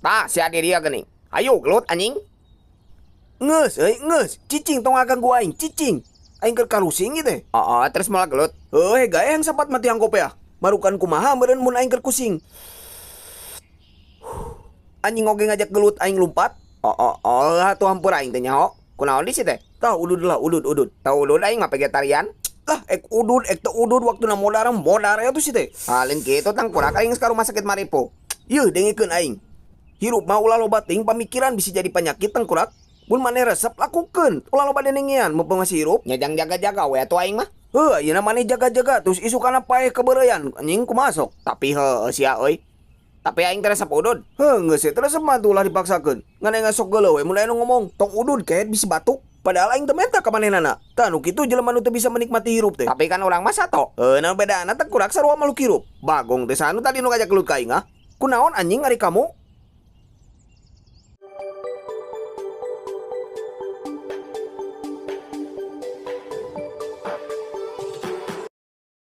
Tah, si adi dia geuning. Ayo gelut anjing. Nges, cicing tong akan gua aing, cicing. Aing keur kalusing ieu teh. Oh, terus malah gelut. Gaya yang sempat mati angkop ya. Marukan kumaha meureun mun aing keur kusing. Anjing oge ngajak gelut aing lumpat. Tuh hampur aing teh nyaho. Kunaon di situ teh? Tah udud lah, udud. Tah ulun aing mah vegetarian. Lah ek teu udud waktu na modar ya tuh si teh. Halin kitu tang kurak aing sekarang rumah sakit Maripo. Yeuh dengekeun aing. Hirup mah ulah loba ting pamikiran bisa jadi penyakit tengkurak. Mun maneh resep lakukeun. Ulah loba denengean mumpung masih hirup. Nyajang jaga-jaga we atuh aing mah. Ayeuna maneh jaga-jaga terus isukana paeh kebeureuyan anjing kumaha sok. Tapi heuh sia euy. Tapi aing teh resep udud. Geus terus mah tuh ulah dipaksakeun. Ngan sok geuleuh we mun aya nu ngomong tong udud kayak bisa batuk. Padahal aing teu menta ka manehna. Tah nu kitu jelema nu teu bisa menikmati hirup teh. Tapi kan orang mah sato. Nah bedana teh kurak sarua makhluk hirup. Bagong teh sanu tadi nu ngajak gelut ka aing ah. Kunaon anjing ari kamu?